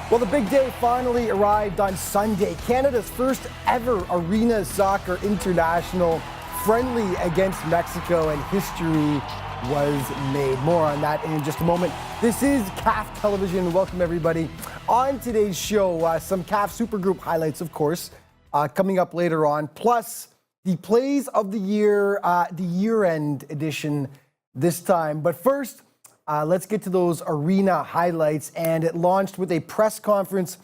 Well, the big day finally arrived on Sunday. Canada's first ever Arena Soccer International friendly against Mexico, and history was made. More on that in just a moment. This is CAF Television. Welcome, everybody. On today's show, some CAF Supergroup highlights, of course, coming up later on, plus the plays of the year, the year-end edition this time. But first, let's get to those arena highlights. And it launched with a press conference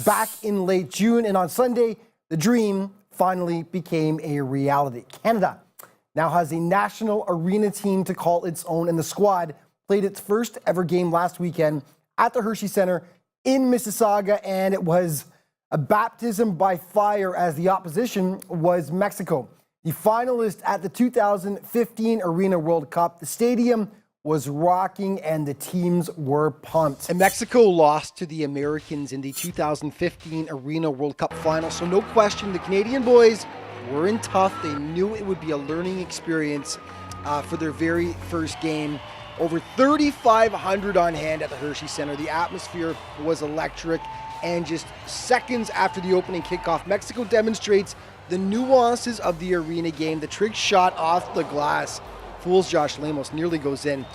back in late June. And on Sunday, the dream finally became a reality. Canada now has a national arena team to call its own, and the squad played its first ever game last weekend at the Hershey Center in Mississauga, and it was a baptism by fire as the opposition was Mexico. The finalist at the 2015 Arena World Cup, the stadium was rocking and the teams were pumped. And Mexico lost to the Americans in the 2015 Arena World Cup final, so no question the Canadian boys were in tough. They knew it would be a learning experience for their very first game. Over 3,500 on hand at the Hershey Center. The atmosphere was electric, and just seconds after the opening kickoff, Mexico demonstrates the nuances of the arena game. The trick shot off the glass fools Josh Lemos, nearly goes in.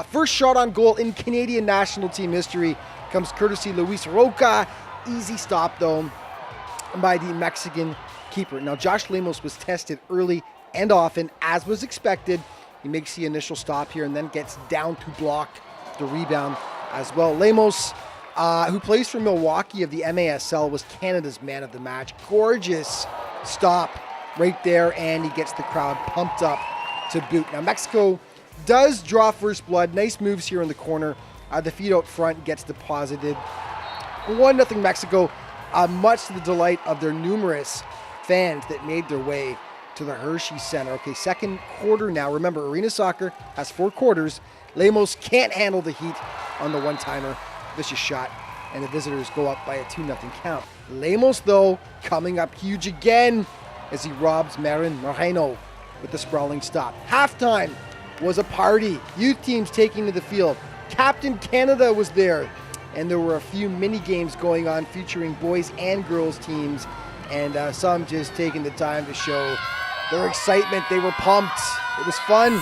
First shot on goal in Canadian national team history comes courtesy Luis Roca. Easy stop though by the Mexican keeper. Now Josh Lemos was tested early and often, as was expected. He makes the initial stop here and then gets down to block the rebound as well. Lemos, who plays for Milwaukee of the MASL, was Canada's man of the match. Gorgeous stop right there, and he gets the crowd pumped up to boot. Now Mexico does draw first blood. Nice moves here in the corner. The feed out front gets deposited. 1-0 Mexico, much to the delight of their numerous fans that made their way to the Hershey Center. Okay, second quarter now. Remember, arena soccer has 4 quarters. Lemos can't handle the heat on the one-timer. Vicious shot, and the visitors go up by a 2-0 count. Lemos, though, coming up huge again as he robs Marin Moreno with the sprawling stop. Halftime was a party. Youth teams taking to the field. Captain Canada was there, and there were a few mini games going on featuring boys and girls teams, and some just taking the time to show their excitement. They were pumped. It was fun.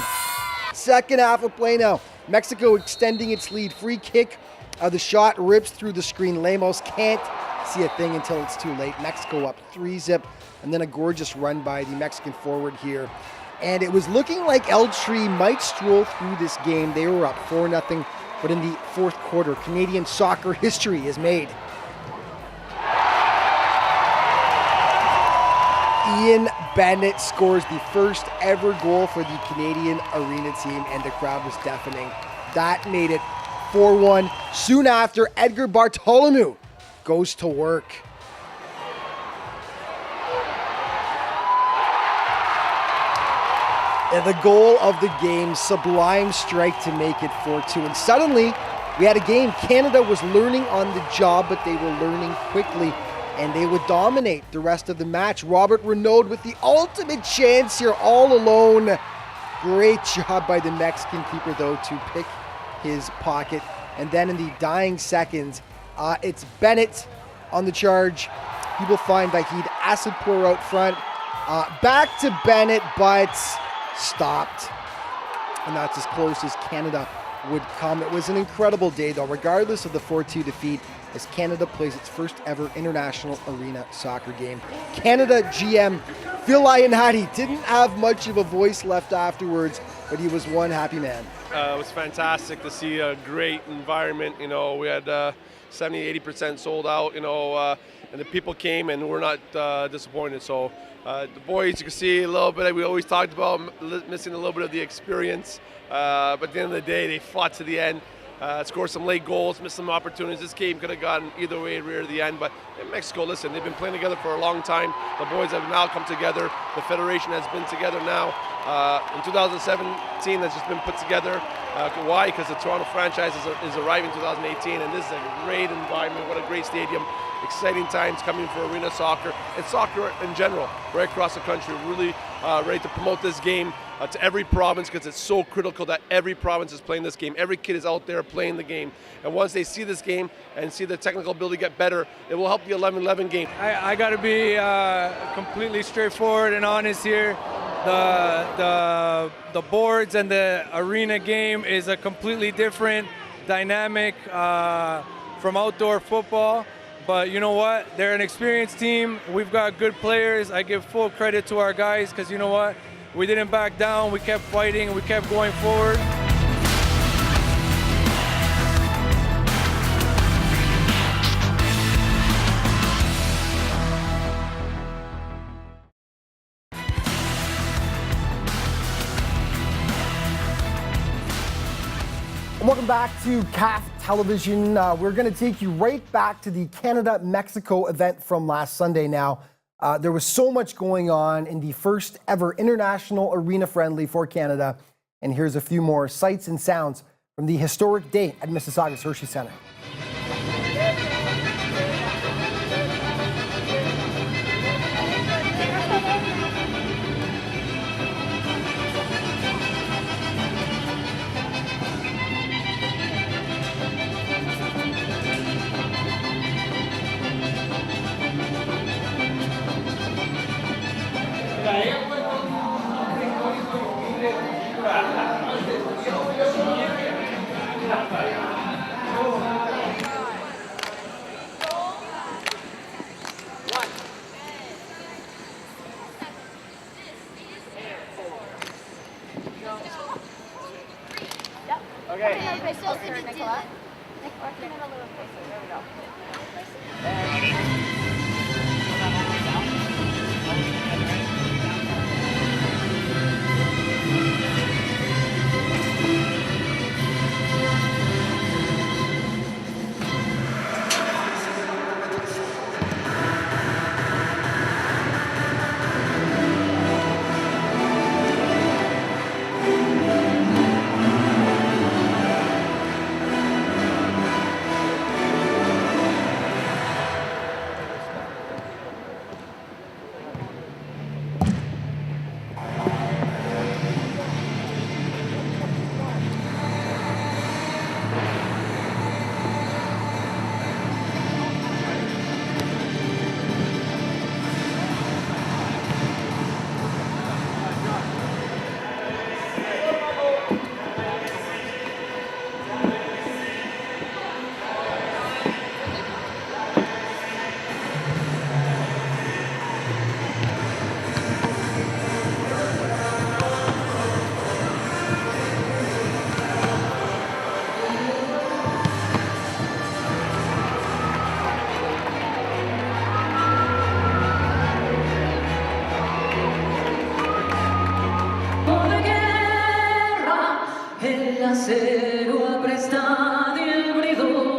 Second half of play now. Mexico extending its lead. Free kick. The shot rips through the screen. Lemos can't see a thing until it's too late. Mexico up 3-0, and then a gorgeous run by the Mexican forward here. And it was looking like Eltree might stroll through this game. They were up 4-0, but in the fourth quarter, Canadian soccer history is made. Ian Bennett scores the first ever goal for the Canadian arena team, and the crowd was deafening. That made it 4-1. Soon after, Edgar Bartholomew goes to work. And the goal of the game, sublime strike to make it 4-2. And suddenly, we had a game. Canada was learning on the job, but they were learning quickly, and they would dominate the rest of the match. Robert Renaud with the ultimate chance here, all alone. Great job by the Mexican keeper, though, to pick his pocket. And then in the dying seconds, it's Bennett on the charge. He will find Vahid Asadpour out front. Back to Bennett, but stopped. And that's as close as Canada would come. It was an incredible day, though, regardless of the 4-2 defeat, as Canada plays its first ever international arena soccer game. Canada GM Phil Ionati didn't have much of a voice left afterwards, but he was one happy man. It was fantastic to see a great environment. You know, we had 70-80% sold out, you know, and the people came and we're not disappointed. So the boys, you can see a little bit, we always talked about missing a little bit of the experience, but at the end of the day, they fought to the end. Scored some late goals, missed some opportunities. This game could have gone either way, rear to the end. But in Mexico, listen, they've been playing together for a long time. The boys have now come together. The federation has been together now. In 2017, that's just been put together. Why? Because the Toronto franchise is arriving in 2018, and this is a great environment. What a great stadium. Exciting times coming for arena soccer and soccer in general, right across the country. Really ready to promote this game to every province, because it's so critical that every province is playing this game. Every kid is out there playing the game. And once they see this game and see the technical ability get better, it will help the 11-11 game. I got to be completely straightforward and honest here. The boards and the arena game is a completely different dynamic from outdoor football. But you know what? They're an experienced team. We've got good players. I give full credit to our guys, because you know what? We didn't back down. We kept fighting. We kept going forward. Welcome back to CAF Television. We're going to take you right back to the Canada-Mexico event from last Sunday now. There was so much going on in the first ever international arena friendly for Canada. And here's a few more sights and sounds from the historic day at Mississauga's Hershey Centre. Okay, closer, Nicola. Nicola, come in a little closer. There we go. acero aprestado y el bridón.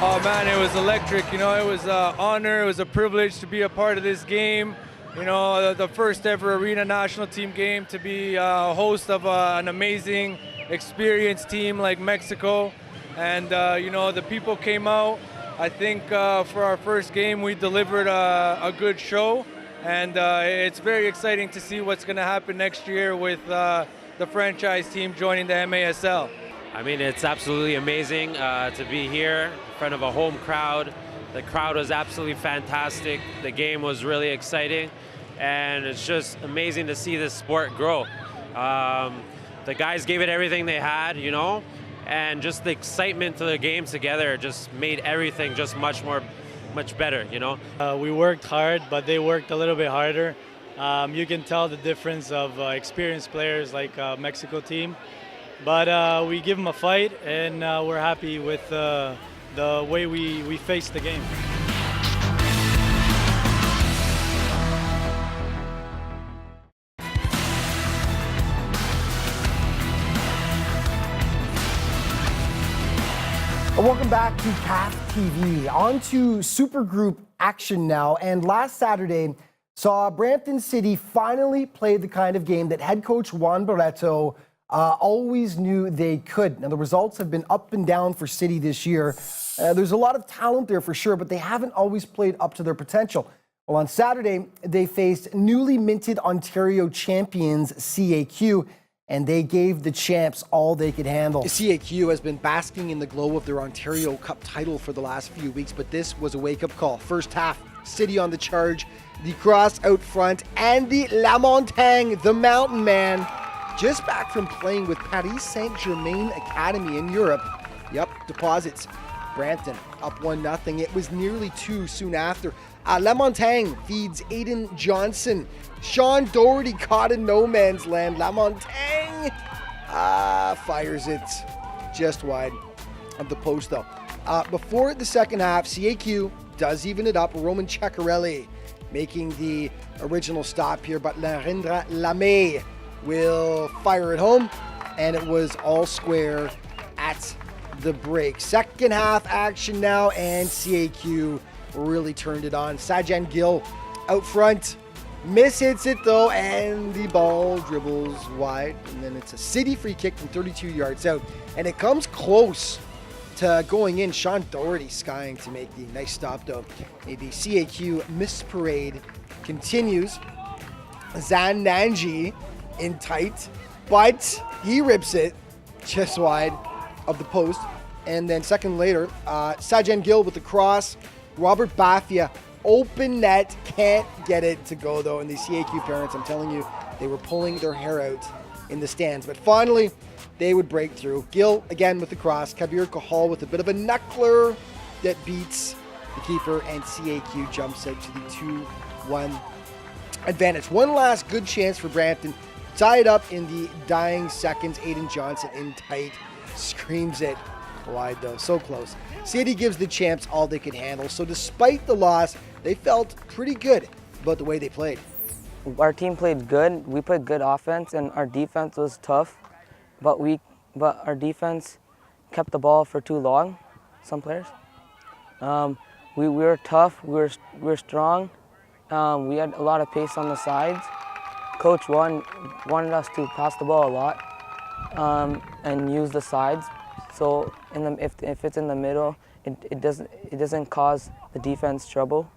Oh man, it was electric. You know, it was an honor, it was a privilege to be a part of this game. You know, the first ever Arena national team game, to be a host of an amazing, experienced team like Mexico. And, you know, the people came out. I think for our first game, we delivered a good show. And it's very exciting to see what's going to happen next year with the franchise team joining the MASL. I mean, it's absolutely amazing to be here in front of a home crowd. The crowd was absolutely fantastic. The game was really exciting, and it's just amazing to see this sport grow. The guys gave it everything they had, you know, and just the excitement to the game together just made everything just much better, you know. We worked hard, but they worked a little bit harder. You can tell the difference of experienced players like Mexico team. But we give them a fight, and we're happy with the way we face the game. Welcome back to CAF TV. On to Supergroup action now. And last Saturday saw Brampton City finally play the kind of game that head coach Juan Barreto always knew they could. Now, the results have been up and down for City this year. There's a lot of talent there for sure, but they haven't always played up to their potential. Well, on Saturday, they faced newly minted Ontario champions CAQ, and they gave the champs all they could handle. CAQ has been basking in the glow of their Ontario Cup title for the last few weeks, but this was a wake-up call. First half, City on the charge, the cross out front, and the La Montagne, the mountain man, just back from playing with Paris Saint-Germain Academy in Europe. Yep, deposits. Brampton up 1-0. It was nearly 2 soon after. La Montagne feeds Aiden Johnson. Sean Doherty caught in no man's land. La Montagne fires it just wide of the post though. Before the second half, CAQ does even it up. Roman Ceccarelli making the original stop here, but Narendra Lamay will fire it home, and it was all square at the break. Second half action now, and CAQ really turned it on. Sajan Gill out front, mishits it though, and the ball dribbles wide, and then it's a City free kick from 32 yards out, and it comes close to going in. Sean Doherty skying to make the nice stop though. The CAQ miss parade continues. Zan Nanji in tight, but he rips it just wide of the post. And then second later, Sajan Gill with the cross. Robert Bafia, open net, can't get it to go though. And the CAQ parents, I'm telling you, they were pulling their hair out in the stands. But finally, they would break through. Gill again with the cross. Kabir Kahal with a bit of a knuckler that beats the keeper, and CAQ jumps out to the 2-1 advantage. One last good chance for Brampton. Tied up in the dying seconds. Aiden Johnson in tight. Screams it wide though. So close. City gives the champs all they could handle. So despite the loss, they felt pretty good about the way they played. Our team played good. We played good offense, and our defense was tough. But our defense kept the ball for too long. Some players. We were tough. We were strong. We had a lot of pace on the sides. Coach wanted us to pass the ball a lot and use the sides. So if it's in the middle, it doesn't cause the defense trouble.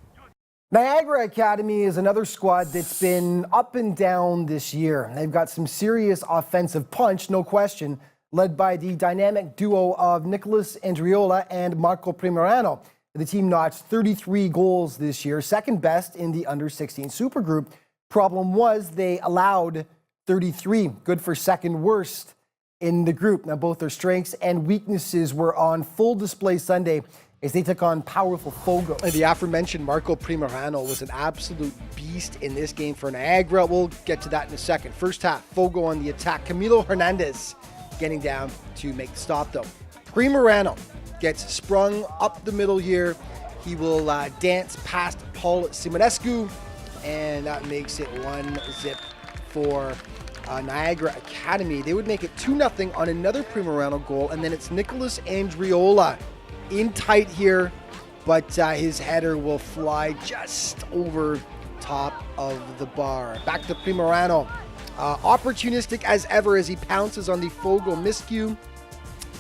Niagara Academy is another squad that's been up and down this year. They've got some serious offensive punch, no question, led by the dynamic duo of Nicholas Andriola and Marco Primerano. The team notched 33 goals this year, second best in the under-16 supergroup. Problem was they allowed 33, good for second worst in the group. Now, both their strengths and weaknesses were on full display Sunday as they took on powerful Fogo. The aforementioned Marco Primerano was an absolute beast in this game for Niagara. We'll get to that in a second. First half, Fogo on the attack. Camilo Hernandez getting down to make the stop, though. Primerano gets sprung up the middle here. He will dance past Paul Simonescu, and that makes it 1-0 for Niagara Academy. They would make it 2-0 on another Primerano goal, and then it's Nicholas Andriola in tight here, but his header will fly just over top of the bar. Back to Primorano. Opportunistic as ever as he pounces on the Fogo miscue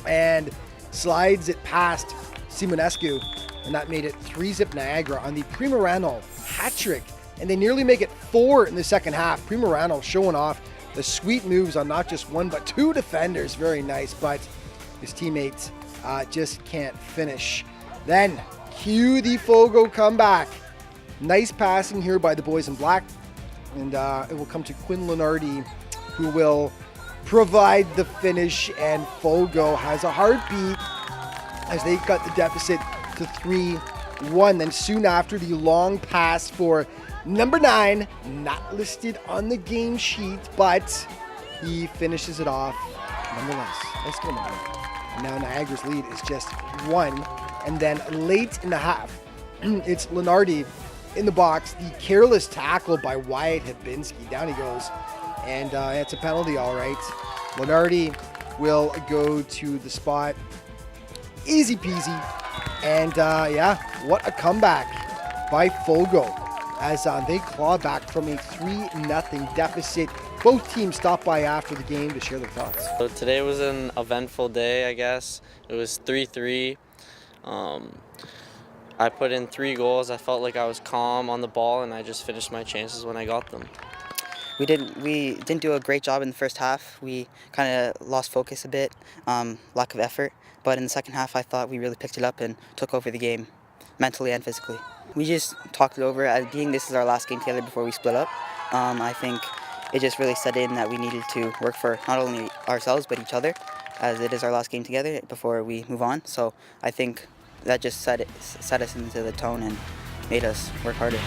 and slides it past Simonescu, and that made it 3-zip Niagara on the Primorano hat trick, and they nearly make it 4 in the second half. Primorano showing off the sweet moves on not just one but 2 defenders. Very nice, but his teammates just can't finish. Then cue the Fogo comeback. Nice passing here by the boys in black, and it will come to Quinn Lenardi, who will provide the finish, and Fogo has a heartbeat as they cut the deficit to 3-1. Then soon after, the long pass for number 9, not listed on the game sheet, but he finishes it off nonetheless. Let's go, man. And now Niagara's lead is just 1. And then late in the half, it's Lenardi in the box. The careless tackle by Wyatt Habinski. Down he goes. And it's a penalty, all right. Lenardi will go to the spot. Easy peasy. And yeah, what a comeback by Fogo as they claw back from a 3-0 deficit. Both teams stopped by after the game to share their thoughts. So today was an eventful day, I guess. It was 3-3. I put in 3 goals. I felt like I was calm on the ball, and I just finished my chances when I got them. We didn't do a great job in the first half. We kind of lost focus a bit, lack of effort. But in the second half, I thought we really picked it up and took over the game, mentally and physically. We just talked it over. As being this is our last game together before we split up, I think it just really set in that we needed to work for not only ourselves but each other, as it is our last game together before we move on. So I think that just set us into the tone and made us work harder.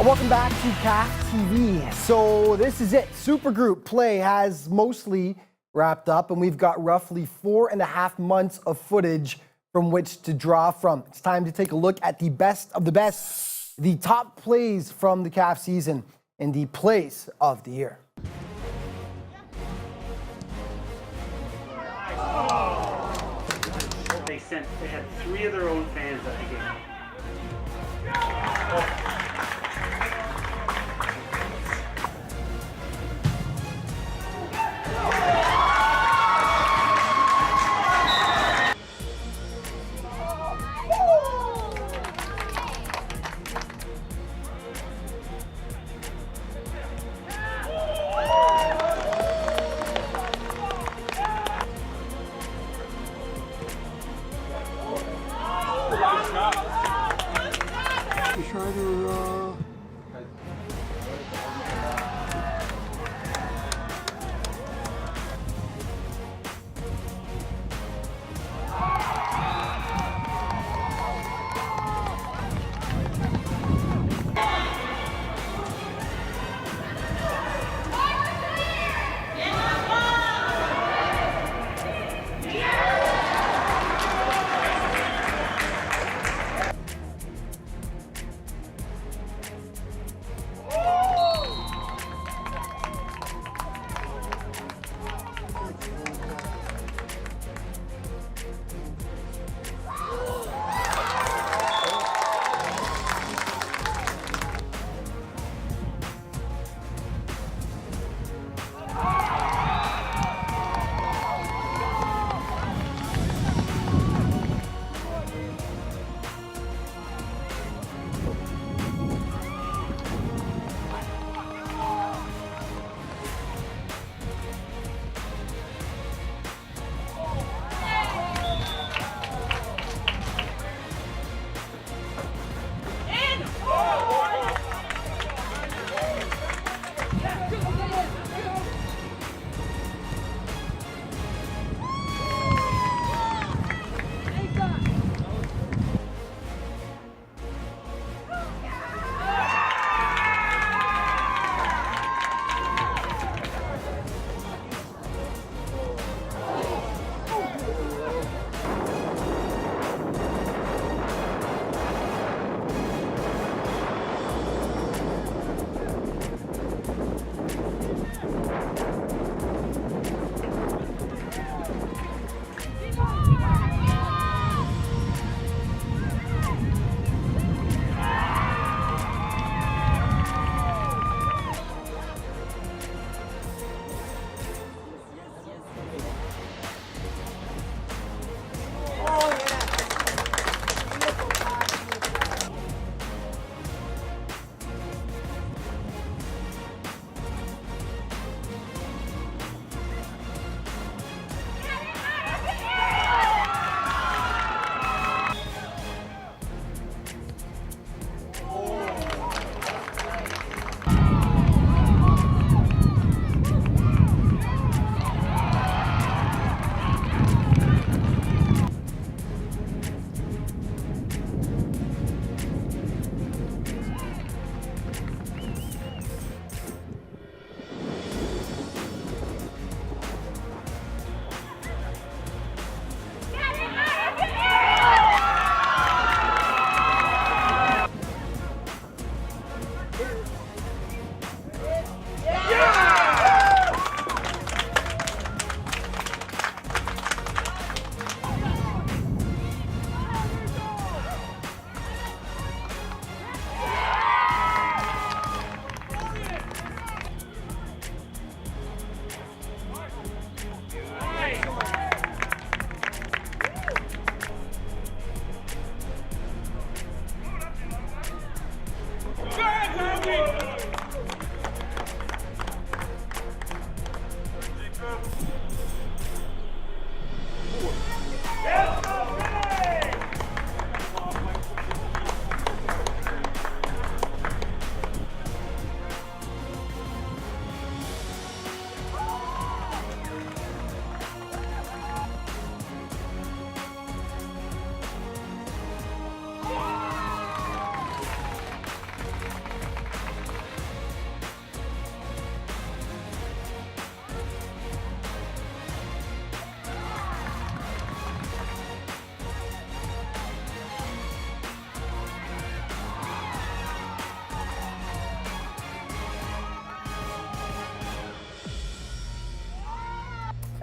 Welcome back to CAF TV. So this is it. Supergroup play has mostly wrapped up, and we've got roughly 4.5 months of footage from which to draw from. It's time to take a look at the best of the best, the top plays from the CAF season, and the plays of the year. They had 3 of their own fans at the game. To try to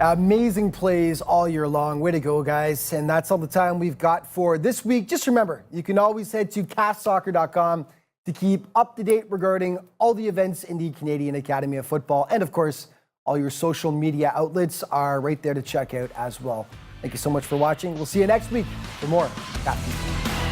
Amazing plays all year long. Way to go, guys. And that's all the time we've got for this week. Just remember, you can always head to CAFsoccer.com to keep up to date regarding all the events in the Canadian Academy of Football. And of course, all your social media outlets are right there to check out as well. Thank you so much for watching. We'll see you next week for more CAF TV.